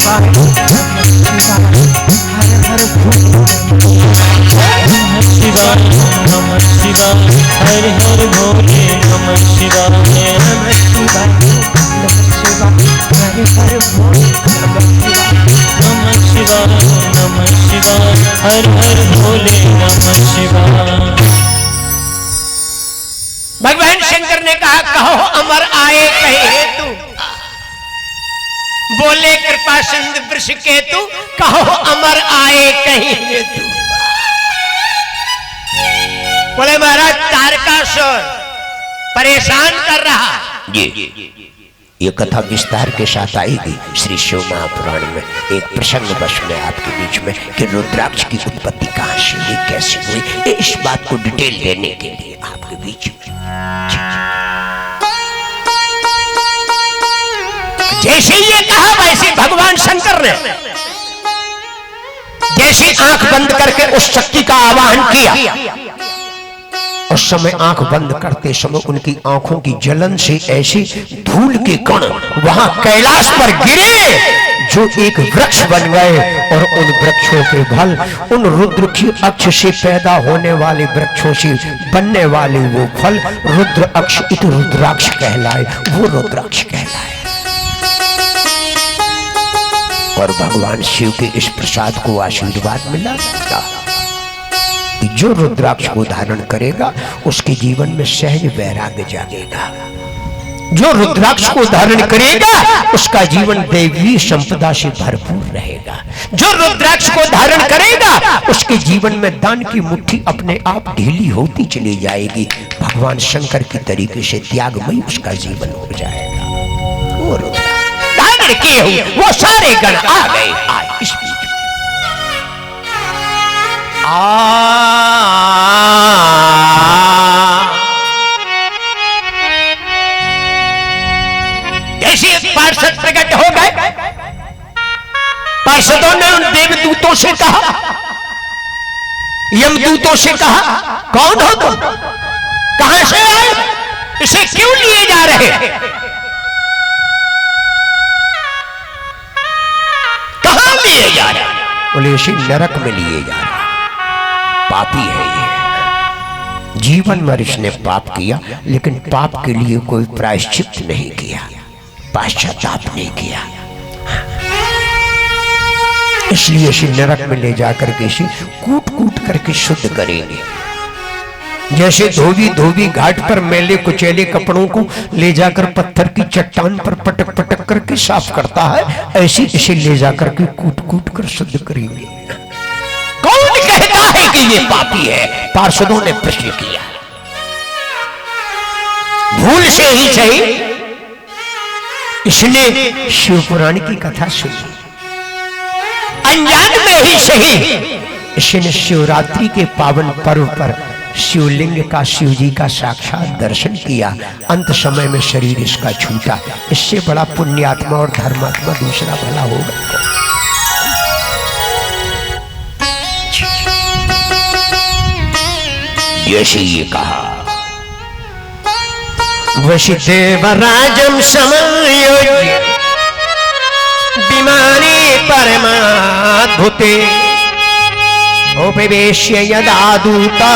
शिवाय हर हर भोले नमः शिवाय नमः शिवाय हर हर भोले नमः शिवाय नमः शिवाय हर हर भोले नमः शिवाय नमः शिवाय हर हर भोले नमः शिवाय। भगवान शंकर ने कहा कहो अमर आए कहे हेतु, बोले कृपा सिंधु वृष केतु, कहो अमर आए कहीं हेतु। बोले महाराज तारकासुर परेशान कर रहा। ये कथा विस्तार के साथ आएगी श्री शिव महापुराण में। एक प्रसंग बस में आपके बीच में कि रुद्राक्ष की उत्पत्ति कहां से हुई, कैसे हुई, इस बात को डिटेल देने के लिए आपके बीच में। जैसे ये कहा वैसे भगवान शंकर ने जैसे आंख बंद करके उस शक्ति का आवाहन किया, उस समय आंख बंद करते समय उनकी आंखों की जलन से ऐसे धूल के कण वहां कैलाश पर गिरे जो एक वृक्ष बन गए, और उन वृक्षों के फल उन रुद्र की अक्ष से पैदा होने वाले वृक्षों से बनने वाले वो फल रुद्र अक्ष इत रुद्राक्ष कहलाए, वो रुद्राक्ष कहलाए। और भगवान शिव के इस प्रसाद को आशीर्वाद मिला कि जो रुद्राक्ष को धारण करेगा उसके जीवन में सहज वैराग्य जागेगा। जो रुद्राक्ष को धारण करेगा उसका जीवन दैवीय संपदा से भरपूर रहेगा। जो रुद्राक्ष को धारण करेगा उसके जीवन में दान की मुट्ठी अपने आप ढीली होती चली जाएगी। भगवान शंकर की तरीके से त्यागमयी उसका जीवन हो जाएगा। वो धारण किए हुए वो सारे गण आ गए। इस बीच जैसे पार्षद प्रकट हो गए, पार्षदों ने उन देवदूतों से कहा, यमदूतों से कहा, कौन हो तुम, कहां से आए, इसे क्यों लिए जा रहे, कहां लिए जा रहे? बोले इसे नरक में लिए जा रहे, पापी है ये। जीवन में इसने पाप किया लेकिन पाप के लिए कोई प्रायश्चित नहीं किया, पश्चाताप नहीं किया, इसलिए इसे नरक में ले जाकर के इसे कूट कूट करके शुद्ध करेंगे। जैसे धोबी धोबी घाट पर मैले कुचैले कपड़ों को ले जाकर पत्थर की चट्टान पर पटक पटक करके साफ करता है, ऐसे इसे ले जाकर के कूट कूट कर शुद्ध करेंगे। कौन कहता है कि ये पापी है? पार्षदों ने प्रश्न किया। भूल से ही सही इसने शिव पुराण की कथा सुनी, अनजान में ही सही इसने शिवरात्रि के पावन पर्व पर शिवलिंग का, शिव जी का साक्षात दर्शन किया। अंत समय में शरीर इसका छूटा। इससे बड़ा पुण्यात्मा और धर्मात्मा दूसरा भला होगा। जैसे ये कहा वसुदेवराजं समायोज्य विमाने परमाद्भुते उपवेश्य यदा दूता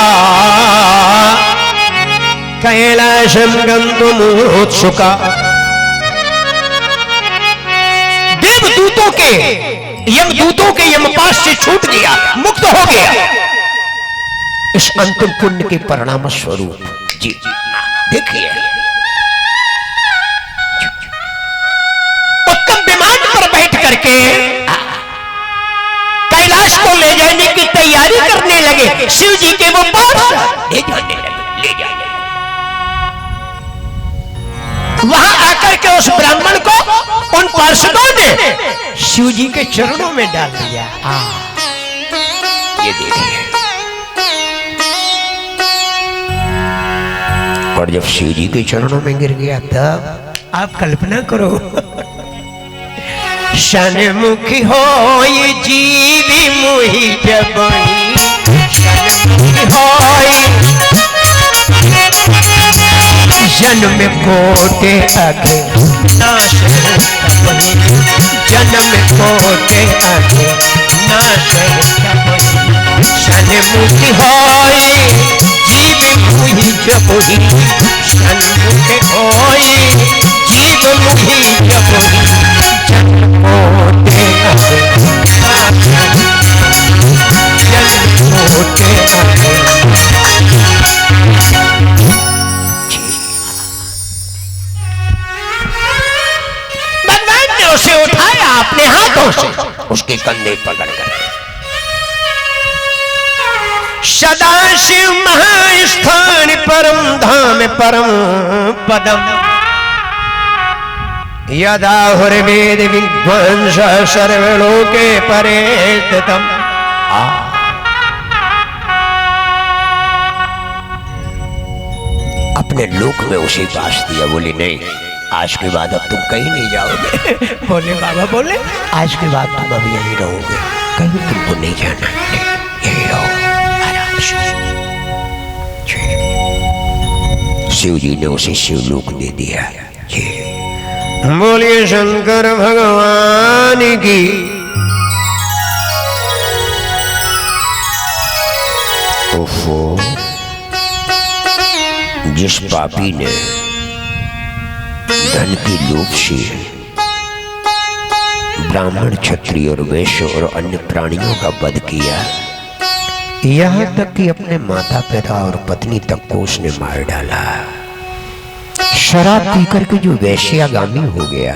कैलासं गन्तुमुत्सुका। देवदूतों के यमदूतों के यमपाश से छूट गया, मुक्त हो गया। इस अंतिम पुण्य के परिणाम स्वरूप जी देखिए, उत्तम विमान पर बैठ करके कैलाश को ले जाने की तैयारी करने लगे। शिव जी के वो पार्षद ले जाने लगे, ले जाने लगे। वहां आकर के उस ब्राह्मण को उन पार्षदों ने शिव जी के चरणों में डाल दिया। ये देखिए, और जब शिव जी के चरणों में गिर गया तब आप कल्पना करो, सन्मुखी हो ये जीवी मुहि जबई, सन्मुखी हो जन्म कोटे अघे नाश, जन्म कोटे जब ही सन्मुख होई, जीव मुखी जब ही जन्मोटे अहे, जन्मोटे अहे। भगवान ने उसे उठाया अपने हाथों से, उसके कंधे पकड़ कर। सदाशिव महास्थान परम धाम परम पदम, यदा हुर्वेद विध्वंस सर्वलोके परे स्थितम्। अपने लोक में उसे पास दिया। बोले नहीं, आज के बाद अब तुम कहीं नहीं जाओगे। बोले बाबा बोले आज के बाद तुम अब यहीं रहोगे, कहीं तुमको नहीं जाना, यहीं रहो आराम से। शिव जी ने उसे शिवलोक दे दिया। बोलिए शंकर भगवान की। ओफो, जिस पापी ने धन की लोभ से ब्राह्मण, क्षत्रिय और वैश्य और अन्य प्राणियों का वध किया, यहाँ तक कि अपने माता पिता और पत्नी तक को उसने मार डाला। शराब पीकर के जो वैश्यागामी हो गया,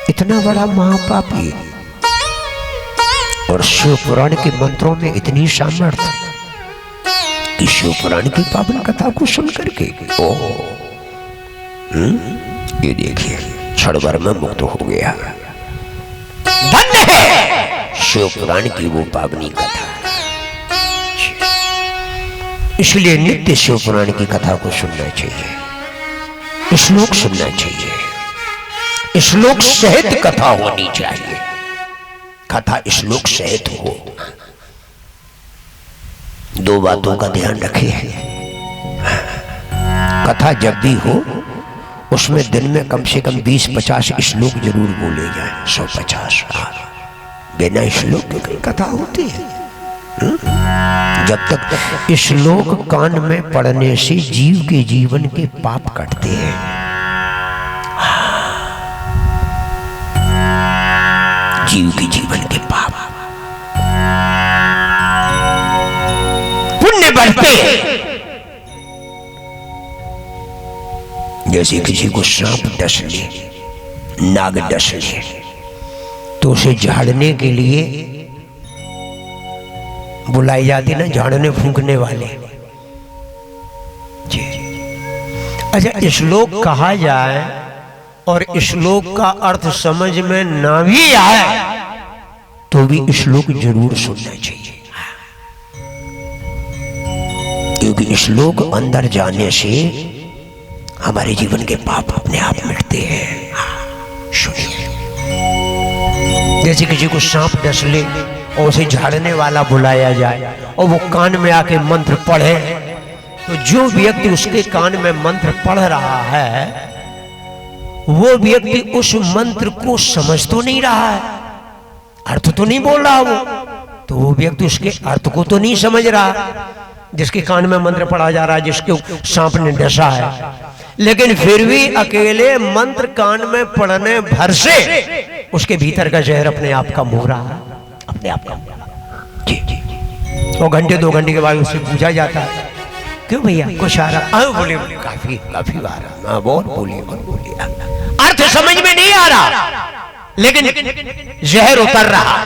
इतना बड़ा महापापी, और शिव पुराण के मंत्रों में इतनी सामर्थ्य कि शिव पुराण की पावन कथा को सुन करके ये देखिए क्षण भर में मुक्त हो गया। धन्य है शिव पुराण की वो पावनी कथा। इसलिए नित्य शिव पुराण की कथा को सुनना चाहिए, श्लोक सुनना चाहिए, श्लोक सहित कथा होनी चाहिए। कथा श्लोक सहित हो। दो बातों का ध्यान रखिए, कथा जब भी हो उसमें दिन में कम से कम 20-50 श्लोक जरूर बोले जाए। 150 बिना श्लोक के कई कथा होती है। जब तक श्लोक कान में पढ़ने से जीव के जीवन के पाप कटते हैं। जीव के जीवन के पाप, पुण्य बढ़ते हैं। जैसे किसी को सांप डस ले, नाग डस ले, तो उसे झाड़ने के लिए बुलाई जाती ना, झाड़ने फूंकने वाले। जी अच्छा, श्लोक कहा जाए और श्लोक का अर्थ समझ में ना भी आए तो भी श्लोक जरूर सुनना चाहिए, क्योंकि श्लोक अंदर जाने से हमारे जीवन के पाप अपने आप मिटते हैं। सुनिए, जैसे किसी को सांप डस ले और उसे झाड़ने वाला बुलाया जाए और वो कान में आके मंत्र पढ़े, तो जो व्यक्ति उसके कान में मंत्र पढ़ रहा है वो व्यक्ति उस मंत्र को समझ तो नहीं रहा है, अर्थ तो नहीं बोल रहा वो, तो वो व्यक्ति उसके अर्थ को तो नहीं समझ रहा। जिसके कान में मंत्र पढ़ा जा रहा है, जिसके सांप ने डसा है, लेकिन फिर भी अकेले मंत्र कान में पढ़ने भर से उसके भीतर का जहर अपने आप का मुँह रहा है, अपने आप का। जी जी, वो घंटे 2 घंटे के बाद उससे पूछा जाता है, क्यों भैया कुछ आ रहा? बोले काफी काफी आ रहा, बहुत बोलिए बहुत बोलिए। अर्थ समझ में नहीं आ रहा, लेकिन जहर उतर रहा।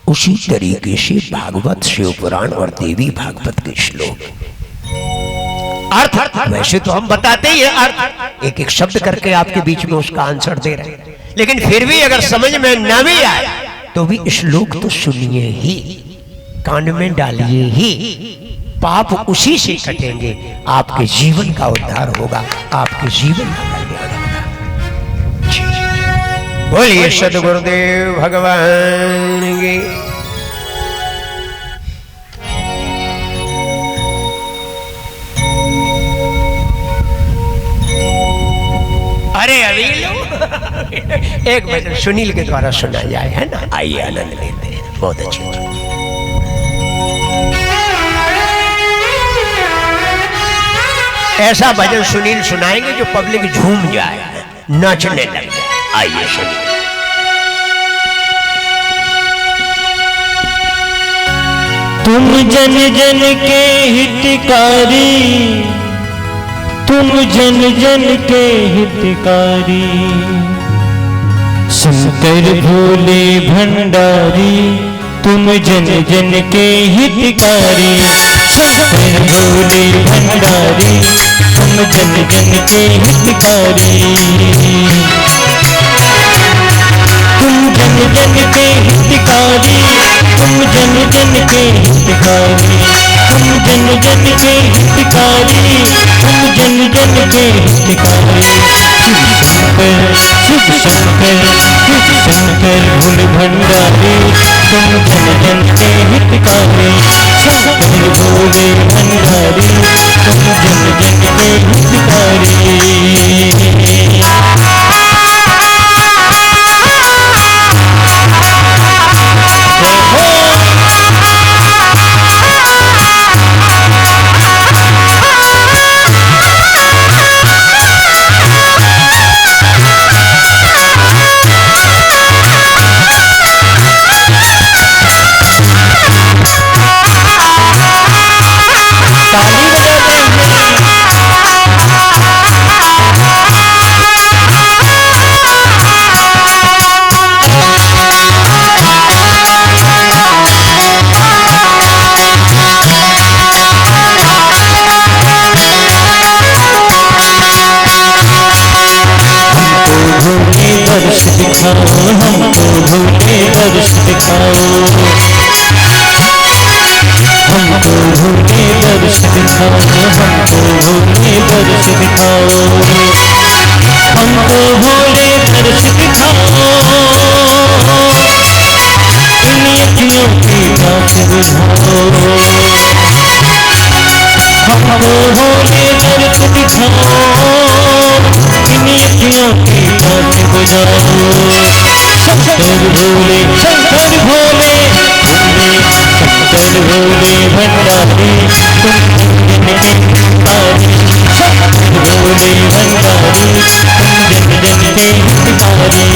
उसी तरीके से भागवत, शिव पुराण और देवी भागवत के श्लोक अर्थ वैसे तो हम बताते ही हैं, अर्थ एक एक शब्द करके आपके बीच में उसका आंसर दे रहे हैं, लेकिन फिर भी अगर समझ में न भी आए तो भी श्लोक तो सुनिए ही, कान में डालिए ही, पाप उसी से कटेंगे, आपके जीवन का उद्धार होगा, आपके जीवन का कल्याण होगा। बोलिए सद्गुरुदेव भगवान की। अरे अभी एक भजन सुनील के द्वारा सुना जाए, है ना? आइए आनंद लेते हैं, बहुत अच्छी। ऐसा भजन सुनील सुनाएंगे जो पब्लिक झूम जाए, नाचने लग जाए। आइए सुनिए। तुम जन जन के हितकारी, तुम जन जन के हितकारी, शंकर भोले भंडारी, तुम जन जन के हितकारी, शंकर भोले भंडारी, तुम जन जन के हितकारी, तुम जन जन के हितकारी, तुम जन जन के हितकारी, तुम जन जन के हितकारी, तुम जन जन के हितकारी, शिव शंकर शिव शंकर भोले भंडारी, तुम जन जन के हितकारी, शंकर भोले भंडारी, तुम जन जन के हितकारी। हमको भोले दर्श दिखाओ, हमको भोले दर्श दिखाओ, हमको भोले दर्श दिखाओ, हमको भोले दर्श दिखाओ, इन अखियों की बात बुझाओ, हमको भोले दर्श दिखाओ, इन अखियों की बात बुझाओ। शंकर भोले शंकर भोले भोले शंकर भोले भंडारी, तुम जन जन के हितकारी, शंकर भोले भंडारी, तुम जन जन के हितकारी।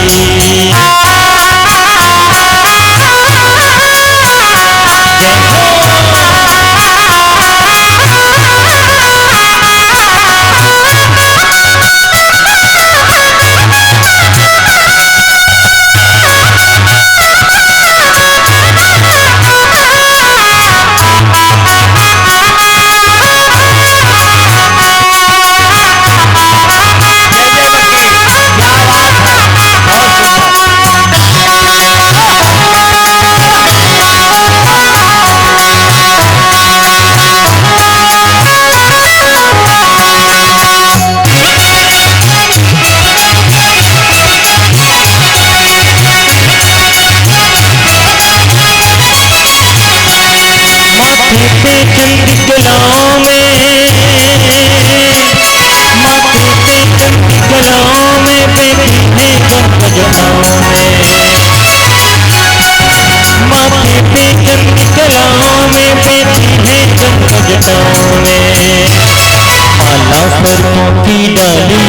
माला सर्पों की डाली,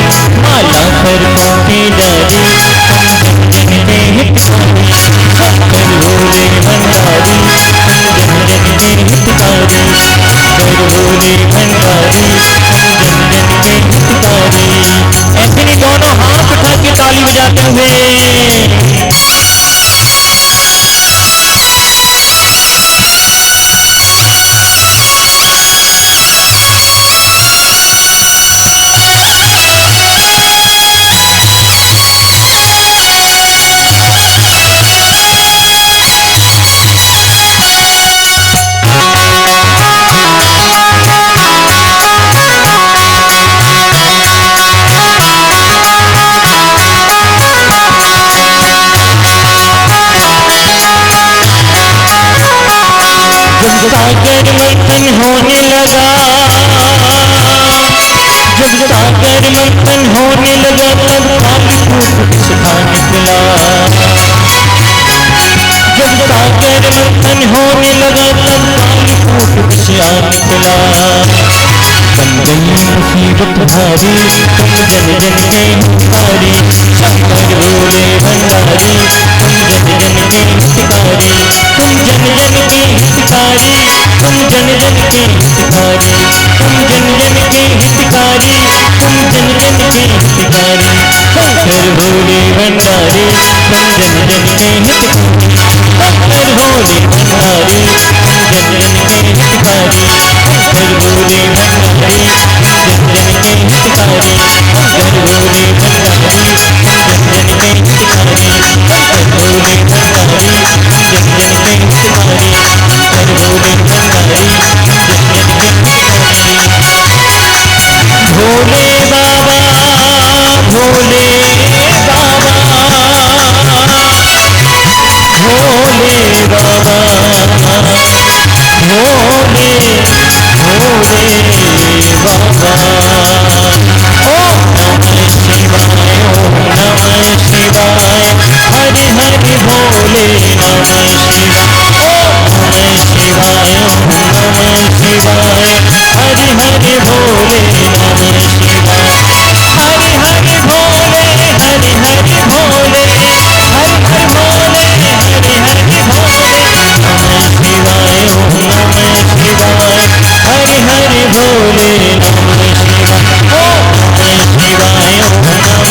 माला सर्पों की डाली, तुम जन जन के हितकारी, शंकर भोले भंडारी, तुम जन जन के हितकारी, शंकर भोले भंडारी, तुम जन जन के हितकारी। ऐसे ही दोनों हाथ उठा के ताली बजाते हुए सागर मंथन होने लगा, जब सागर मंथन होने लगा, तब कालीकूट सुखा निकला, जब सागर मंथन होने लगा, तब कालीकूट से निकला, बन गई तुम्हारी, तुम जन जन के हितकारी, शंकर भोले भंडारी, तुम जन जन के हितकारी, तुम जन जन के हितकारी, तुम जन जन के हितकारी, तुम जन जन के हितकारी, तुम जन जन के हितकारी, शंकर भोले भंडारी, तुम जन जन के हितकारी, शंकर भोले भंडारी, तुम जन जन के हितकारी, शंकर भोले भंडारी, तुम जन जन के हितकारी, शंकर भोले भंडारी, तुम जन जन के हितकारी, शंकर भोले भंडारी, तुम जन जन के हितकारी, शंकर भोले भंडारी, तुम जन जन के हितकारी। भोले बाबा, भोले बाबा, भोले बाबा, भोले भोले बाबा। ओम नमः शिवाय, ओम नमः शिवाय, हरि हरि भोले नमः शिवाय। ओम नमः शिवाय, ओम नमः शिवाय, हरि हरि भोले नमः शिवाय। हरि हरि भोले, हरि हरि भोले, हरि हरि भोले, हरि हरि भोले, नमः शिवाय, ओम नमः शिवाय, हरि हरि भोले नमः शिवाय। ओम नमः शिवाय, ओम नमः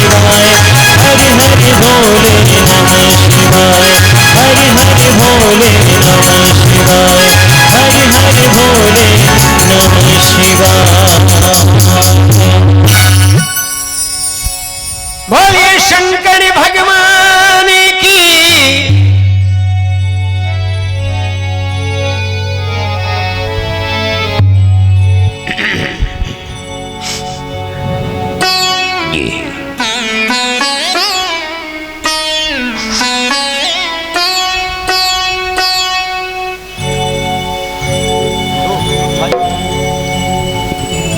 शिवाय, हरि हरि भोले नमः शिवाय। हरि हरि भोले नमः शिवाय, हरि हरि भोले नमः शिवाय। बोलिए शंकर भगवान की।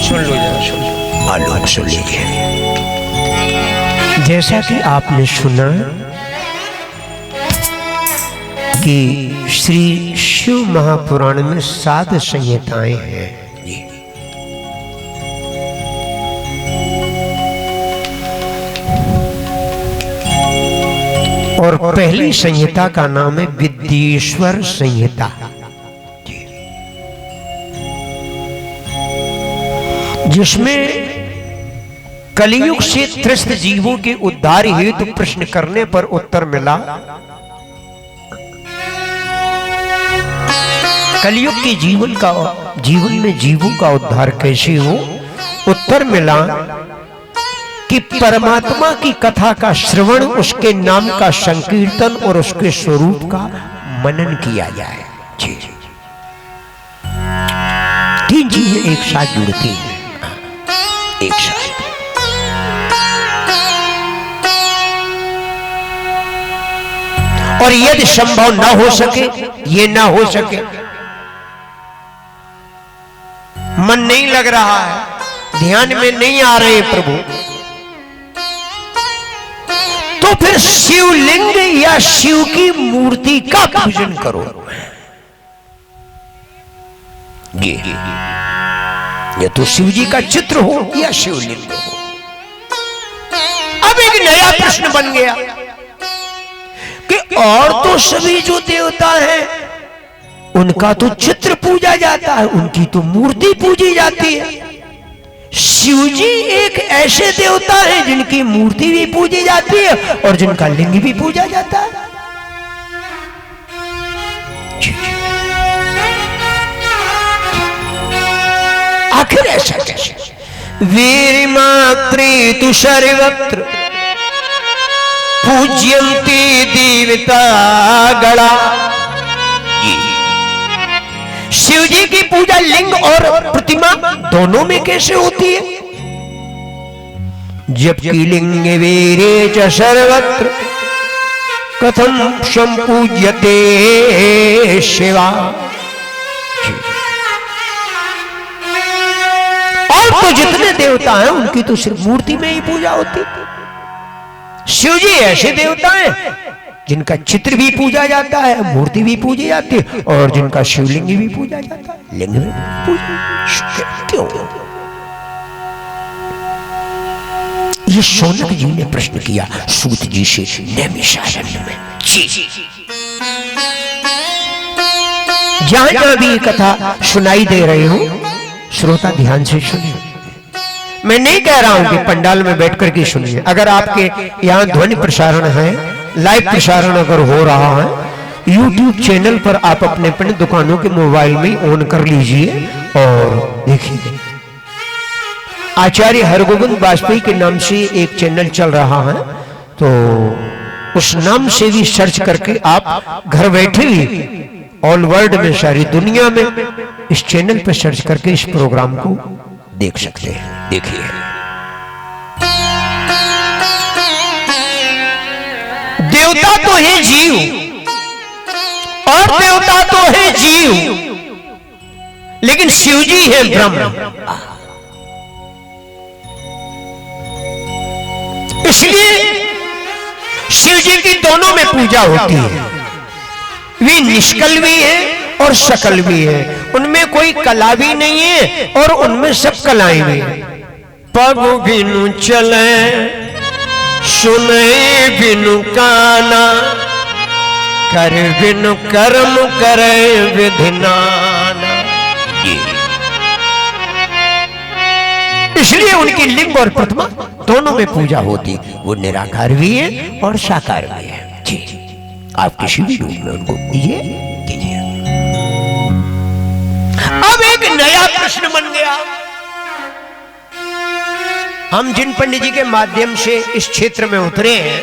सुन लो जरा, सुन लो। आलोक सुन लीजिए। जैसा कि आपने सुना कि श्री शिव महापुराण में 7 संहिताएं हैं। और पहली संहिता का नाम है विद्येश्वर संहिता, जिसमें कलियुग से त्रस्त जीवों के उद्धार हेतु प्रश्न करने पर उत्तर मिला। कलियुग के जीवन में जीवों का उद्धार कैसे हो? उत्तर मिला कि परमात्मा की कथा का श्रवण, उसके नाम का संकीर्तन और उसके स्वरूप का मनन किया जाए। जी, 3 चीजें एक साथ जुड़ती हैं, एक साथ। और यदि संभव ना हो सके, ये ना हो सके, मन नहीं लग रहा है, ध्यान में नहीं आ रहे प्रभु, तो फिर शिवलिंग या शिव की मूर्ति का पूजन करो। ये तो शिव जी का चित्र हो या शिवलिंग हो। अब एक नया प्रश्न बन गया कि और तो सभी जो देवता हैं उनका तो चित्र पूजा जाता है, उनकी तो मूर्ति पूजी जाती है। शिव जी एक ऐसे देवता हैं जिनकी मूर्ति भी पूजी जाती है और जिनका लिंग भी पूजा जाता है। आखिर ऐसा कैसे? वीर मात्रे तु सर्वत्र पूज्यन्ते देवता गणा। शिव जी की पूजा लिंग और प्रतिमा दोनों में कैसे होती है? जबकि लिंग वीरे च सर्वत्र कथम संपूज्यते शिवा। और तो जितने देवता हैं उनकी तो सिर्फ मूर्ति में ही पूजा होती है। शिव जी ऐसे देवता हैं जिनका चित्र भी पूजा जाता है, मूर्ति भी पूजी जाती है, और जिनका शिवलिंग भी पूजा जाता है, लिंग में पूजा। क्यों? ये शौनक जी ने प्रश्न किया सूत जी से नैमिषारण्य में। जी जहां जहां भी ये कथा सुनाई दे रही हूं, श्रोता ध्यान से सुनिए। मैं नहीं कह रहा हूं कि पंडाल में बैठ करके सुनिए। अगर आपके यहाँ ध्वनि प्रसारण है, लाइव प्रसारण अगर हो रहा है, YouTube चैनल पर आप अपने अपने दुकानों के मोबाइल में ऑन कर लीजिए और देखिए। आचार्य हरगोविंद वाजपेयी के नाम से एक चैनल चल रहा है, तो उस नाम से भी सर्च करके आप घर बैठे ही ऑल वर्ल्ड में, सारी दुनिया में इस चैनल पर सर्च करके इस प्रोग्राम को देख सकते हैं। देखिए देवता तो है जीव और देवता तो है जीव, लेकिन शिव जी है ब्रह्म। इसलिए शिव जी की दोनों में पूजा होती है। वे निष्कल भी है और सकल भी है, उनमें कोई कला भी नहीं है और उनमें सब कलाएं भी है। पग बिनु चले सुने बिनु काना, कर बिनु कर्म करे विधि नाना। इसलिए उनकी लिंग और प्रतिमा दोनों में पूजा होती। वो निराकार भी है और साकार भी है। जी आप किसी भी रूप में उनको कीजिए। अब एक नया प्रश्न बन गया। हम जिन पंडित जी के माध्यम से इस क्षेत्र में उतरे हैं,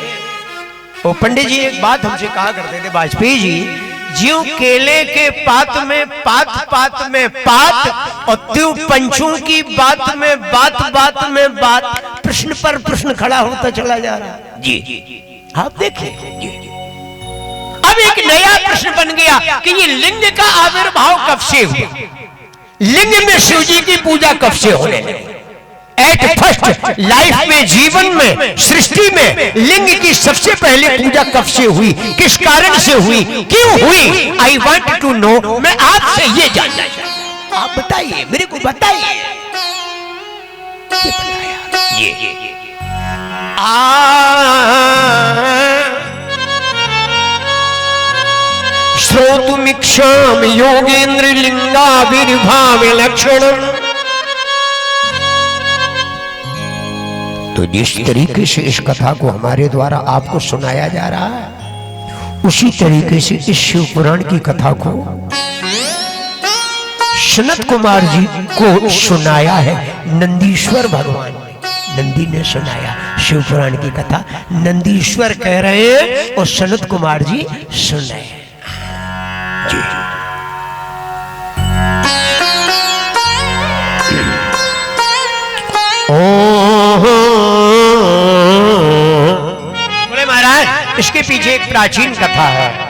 वो पंडित जी एक बात हमसे कहा करते थे, वाजपेयी जी, ज्यों केले के पात में पात पात में पात और त्यों पंचों की बात में बात में बात, प्रश्न पर प्रश्न खड़ा होता चला जा रहा। जी आप देखिए। अब एक नया प्रश्न बन गया कि ये लिंग का आविर्भाव कब से हुआ, लिंग में शिव जी की पूजा कब से होने लगी। एट फर्स्ट लाइफ में, जीवन में, सृष्टि में लिंग की सबसे पहले पूजा कब से हुई, किस कारण से हुई, क्यों हुई? I want to know. मैं आपसे ये जानना चाहता हूं, आप बताइए, मेरे को बताइए। ये श्रोतुमिक्षाम योगेंद्र लिंगाविर्भाव लक्षणम। तो जिस तरीके से इस कथा को हमारे द्वारा आपको सुनाया जा रहा है, उसी तरीके से इस शिव पुराण की कथा को सनत कुमार जी को सुनाया है नंदीश्वर भगवान ने। नंदी ने सुनाया शिव पुराण की कथा, नंदीश्वर कह रहे हैं और सनत कुमार जी सुन रहे हैं। बोले महाराज, इसके पीछे एक प्राचीन कथा है।